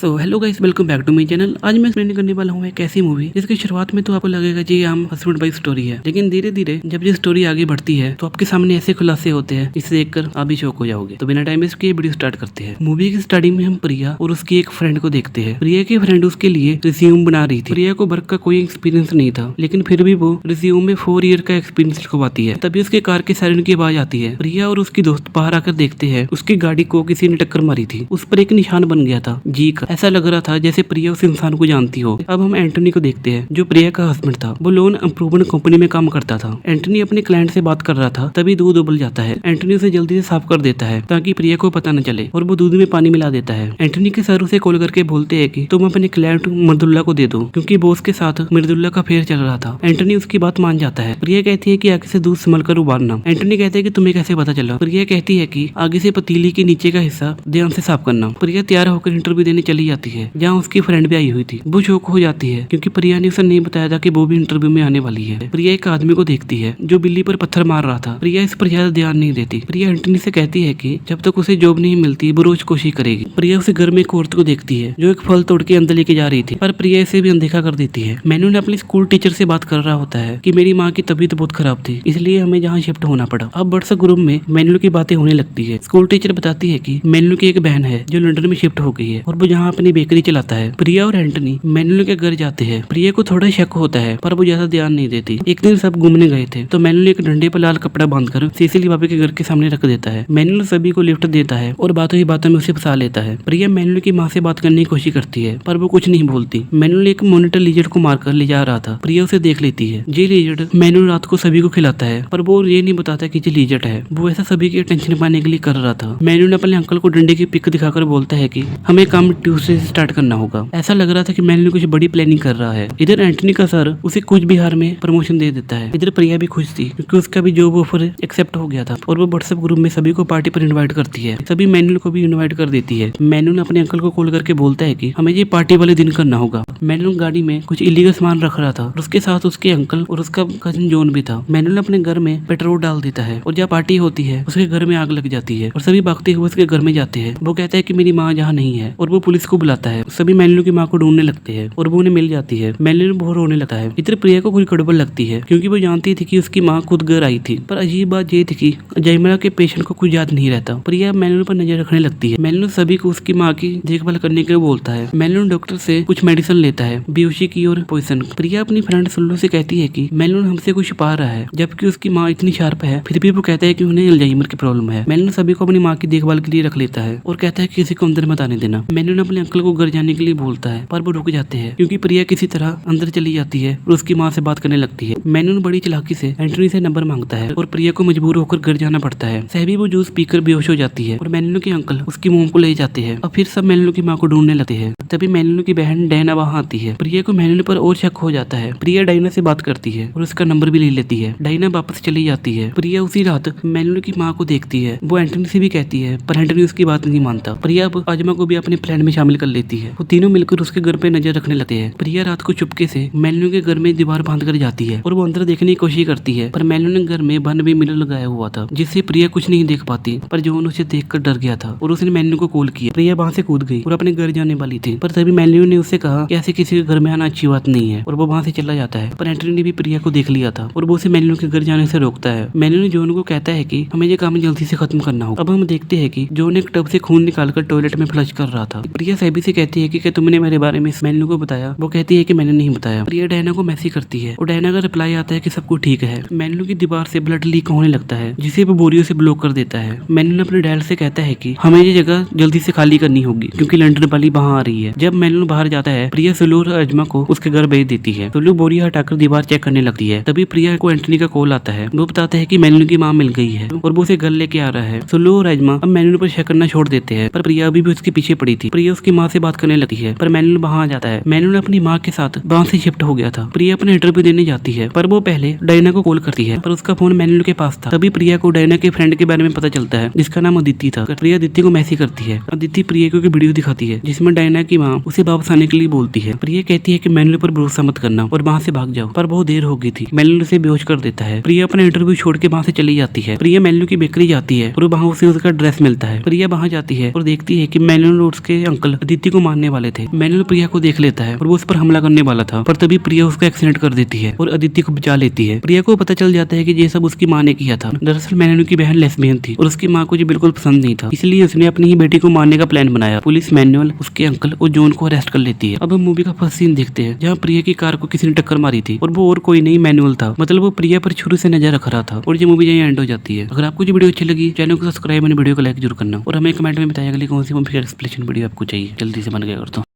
So hello guys, welcome back to my channel. आज मैं explain करने वाला हूँ एक ऐसी मूवी जिसकी शुरुआत में तो आपको लगेगा जी आम हस्बैंड वाइफ स्टोरी है, लेकिन धीरे धीरे जब ये स्टोरी आगे बढ़ती है तो आपके सामने ऐसे खुलासे होते हैं जिसे देखकर आप भी शॉक हो जाओगे। तो बिना टाइम वेस्ट किए वीडियो स्टार्ट करते हैं। मूवी की स्टार्टिंग में हम प्रिया और उसकी एक फ्रेंड को देखते हैं। प्रिया की फ्रेंड उसके लिए रिज्यूम बना रही थी। प्रिया को वर्क का कोई एक्सपीरियंस नहीं था, लेकिन फिर भी वो रिज्यूम में 4 ईयर का एक्सपीरियंस लिखवाती है। तभी उसके कार के सायरन की आवाज आती है। प्रिया और उसकी दोस्त बाहर आकर देखते हैं उसकी गाड़ी को किसी ने टक्कर मारी थी। उस पर एक निशान बन गया था जी का। ऐसा लग रहा था जैसे प्रिया उस इंसान को जानती हो। अब हम एंटनी को देखते हैं जो प्रिया का हस्बैंड था। वो लोन इम्प्रूवमेंट कंपनी में काम करता था। एंटनी अपने क्लाइंट से बात कर रहा था, तभी दूध उबल जाता है। एंटनी उसे जल्दी से साफ कर देता है ताकि प्रिया को पता न चले, और वो दूध में पानी मिला देता है। एंटनी के सर उसे कॉल करके बोलते हैं कि तुम अपने क्लाइंट मृदुल्ला को दे दो, क्योंकि बॉस के साथ मृदुल्ला का फेयर चल रहा था। एंटनी उसकी बात मान जाता है। प्रिया कहती है कि आगे से दूध संभल कर उबालना। एंटनी कहते हैं कि तुम्हें कैसे पता चला। प्रिया कहती है कि आगे से पतीली के नीचे का हिस्सा ध्यान से साफ करना। प्रिया तैयार होकर इंटरव्यू देने चली जाती है जहाँ उसकी फ्रेंड भी आई हुई थी। वो शौक हो जाती है क्योंकि प्रिया ने उसे नहीं बताया था कि वो भी इंटरव्यू में आने वाली है। प्रिया एक आदमी को देखती है जो बिल्ली पर पत्थर मार रहा था। प्रिया इस पर ज्यादा ध्यान नहीं देती। प्रिया एंटनी से कहती है कि जब तक उसे जॉब नहीं मिलती वो रोज कोशिश करेगी। प्रिया उसे घर में एक औरत को देखती है जो एक फल तोड़ के अंदर लेके जा रही थी, पर प्रिया इसे भी अनदेखा कर देती है। मैनू ने अपनी स्कूल टीचर से बात कर रहा होता है कि मेरी माँ की तबीयत बहुत खराब थी, इसलिए हमें जहाँ शिफ्ट होना पड़ा। अब व्हाट्सएप ग्रुप में मैनू की बातें होने लगती है। स्कूल टीचर बताती है कि मैनू की एक बहन है जो लंदन में शिफ्ट हो गई है और वो जहाँ अपनी बेकरी चलाता है। प्रिया और एंटनी मैनू के घर जाते हैं। प्रिया को थोड़ा शक होता है पर वो ज्यादा ध्यान नहीं देती। एक दिन सब घूमने गए थे तो मैनू एक डंडे पर लाल कपड़ा बांधकर सीसिली भाभी के घर के सामने रख देता है। मैनू सभी को लिफ्ट देता है और बातों ही बातों में उसे फंसा लेता है। प्रिया मैनू की माँ से बात करने की कोशिश करती है पर वो कुछ नहीं बोलती। मैनू एक मॉनिटर लिजर्ड को मारकर ले जा रहा था। प्रिया उसे देख लेती है। ये लिजर्ड मैनू रात को सभी को खिलाता है, पर वो ये नहीं बताता कि ये लिजर्ड है। वो ऐसा सभी की टेंशन पाने के लिए कर रहा था। मैनू ने अपने अंकल को डंडे की पिक दिखाकर बोलता है कि हमें काम ट्यूसडे से स्टार्ट करना होगा। ऐसा लग रहा था कि मैनू कुछ बड़ी प्लानिंग कर रहा है। इधर एंटनी का सर उसे कुछ बिहार में प्रमोशन दे देता है। इधर प्रिया भी खुश थी क्योंकि उसका भी जॉब ऑफर एक्सेप्ट हो गया था, और वो व्हाट्सएप ग्रुप में सभी को पार्टी पर इनवाइट करती है। सभी मैनुअल को भी इनवाइट कर देती है। मैनुअल ने अपने अंकल को कॉल करके बोलता है कि हमें ये पार्टी वाले दिन करना होगा। मैनुअल गाड़ी में कुछ इलीगल सामान रख रहा था और उसके साथ उसके अंकल और उसका कजिन जॉन भी था। मैनुअल अपने घर में पेट्रोल डाल देता है और जहाँ पार्टी होती है उसके घर में आग लग जाती है और सभी भागते हुए उसके घर में जाते हैं। वो कहता है कि मेरी माँ जहाँ नहीं है, और वो पुलिस को बुलाता है। सभी मैनुअल की माँ को ढूंढने लगते हैं और वो उन्हें मिल जाती है। मैनुअल बहुत रोने लगता है। इधर प्रिया को कुछ गड़बड़ लगती है क्योंकि वो जानती थी कि उसकी माँ खुद घर आई थी, पर अजीब बात ये थी कि जयमला के पेशेंट को कुछ याद नहीं रहता। प्रिया मैनुअल पर नजर रखने लगती है। मैनुअल सभी को उसकी माँ की देखभाल करने के लिए बोलता है। मैनुअल डॉक्टर से कुछ मेडिसिन लेता है, बेहोशी की और पोइजन। प्रिया अपनी फ्रेंड सुल्लू से कहती है कि मैनुअल हमसे कुछ छुपा रहा है, जबकि उसकी माँ इतनी शार्प है फिर भी वो कहता है कि उन्हें अल्जाइमर की प्रॉब्लम है। मैनुअल सभी को अपनी माँ की देखभाल के लिए रख लेता है और कहता है कि किसी को अंदर मत आने देना। मैनुअल अपने अंकल को घर जाने के लिए बोलता है पर वो रुक जाते हैं क्योंकि प्रिया किसी तरह अंदर चली जाती है और उसकी माँ से बात करने लगती है। मैनुअल बड़ी चालाकी से एंटनी से नंबर मांगता है और प्रिया को मजबूर होकर घर जाना पड़ता है। सहबी वो जूस पीकर बेहोश हो जाती है और मैनुअल के अंकल उसकी मोम को ले जाते हैं और फिर सब मैनुअल की माँ को ढूंढने लगते हैं। तभी मैनुअल की बहन डायना वहाँ आती है। प्रिया को मैनुअल पर और शक हो जाता है। प्रिया डायना से बात करती है और उसका नंबर भी ले लेती है। डायना वापस चली जाती है। प्रिया उसी रात मैनुअल की माँ को देखती है। वो एंटनी से भी कहती है पर एंटनी उसकी बात नहीं मानता। प्रिया अब आजमा को भी अपने प्लान में शामिल कर लेती है। वो तीनों मिलकर उसके घर पे नजर रखने लगते हैं। प्रिया रात को चुपके से मैनुअल के घर में दीवार बांध कर जाती है और वो अंदर देखने की कोशिश करती है, पर मैनुअल ने घर में बन भी मिरर लगाया हुआ था जिससे प्रिया कुछ नहीं देख पाती। पर जॉन उसे देखकर डर गया था और उसने मैनुअल को कॉल किया। प्रिया वहां से कूद गई और अपने घर जाने वाली थी, पर तभी मैनुअल ने उससे कहा कि ऐसे किसी के घर में आना अच्छी बात नहीं है, और वो वहां से चला जाता है। पर एंटनी ने भी प्रिया को देख लिया था और वो उसे मैनुअल के घर जाने से रोकता है। मैनुअल जॉन को कहता है कि हमें ये काम जल्दी से खत्म करना होगा। अब हम देखते हैं कि जॉन एक टब से खून निकालकर टॉयलेट में फ्लश कर रहा था। प्रिया सभी से कहती है कि तुमने मेरे बारे में मैनुअल को बताया। वो कहती है कि मैंने नहीं बताया। प्रिया डायना को मैसेज करती है और डायना का रिप्लाई आता है कि सब कुछ ठीक है। मैनुअल की दीवार से ब्लड लीक होने लगता है जिसे वो बोरियों से ब्लॉक कर देता है। मैनुअल अपने डैड से कहता है कि हमें ये जगह जल्दी से खाली करनी होगी क्योंकि लंदन वाली वहाँ आ रही है। जब मैनुअल बाहर जाता है प्रिया सुल्लू और अजमा को उसके घर भेज देती है। सुल्लू बोरिया हटाकर दीवार चेक करने लगती है। तभी प्रिया को एंटनी का कॉल आता है। वो बताता है कि मैनुअल की माँ मिल गई है और वो उसे घर लेके आ रहा है। सुल्लू और अजमा अब मैनुअल पर शक करना छोड़ देते हैं, पर प्रिया अभी भी उसके पीछे पड़ी थी। प्रिया उसकी माँ से बात करने लगती है पर मैनुअल वहाँ आ जाता है। मैनुअल अपनी माँ के साथ वहाँ से शिफ्ट हो गया था। प्रिया अपने इंटरव्यू देने जाती है पर वो पहले डायना को कॉल करती है, पर उसका फोन मैनुअल के पास था। तभी प्रिया को डायना के फ्रेंड के बारे में पता चलता है जिसका नाम अदिति था। प्रिया अदिति को मैसेज करती है। अदिति प्रिया को वीडियो दिखाती है जिसमें डायना की माँ उसे वापस आने के लिए बोलती है। प्रिया कहती है कि मैनुअल पर भरोसा मत करना और वहाँ से भाग जाओ, पर बहुत देर हो गई थी। मैनुअल उसे बेहोश कर देता है। प्रिया अपना इंटरव्यू छोड़ के वहाँ से चली जाती है। प्रिया मैनुअल की बेकरी जाती है और वहाँ उसे उसका ड्रेस मिलता है। प्रिया वहाँ जाती है और देखती है कि मैनुअल और उसके अंकल अंकल अदिति को मारने वाले थे। मैनुअल प्रिया को देख लेता है और वो उस पर हमला करने वाला था, पर तभी प्रिया उसका एक्सीडेंट कर देती है और अदिति को बचा लेती है। प्रिया को पता चल जाता है कि ये सब उसकी माँ ने किया था। दरअसल मैनुअल की बहन लेस्बियन थी और उसकी माँ को ये बिल्कुल पसंद नहीं था, इसलिए उसने अपनी ही बेटी को मारने का प्लान बनाया। पुलिस मैनुअल, उसके अंकल और जॉन को अरेस्ट कर लेती है। अब हम मूवी का फर्स्ट सीन देखते हैं जहाँ प्रिया की कार को किसी ने टक्कर मारी थी और वो और कोई नहीं मैनुअल था। मतलब वो प्रिया पर शुरू से नजर रख रहा था। और ये मूवी यहीं एंड हो जाती है। अगर आपको ये वीडियो अच्छी लगी, चैनल को सब्सक्राइब और वीडियो को लाइक जरूर करना और हमें कमेंट में बताइएगा कौन सी मूवी का एक्सप्लेनेशन वीडियो आपको चाहिए। जल्दी से बन गया करता हूँ।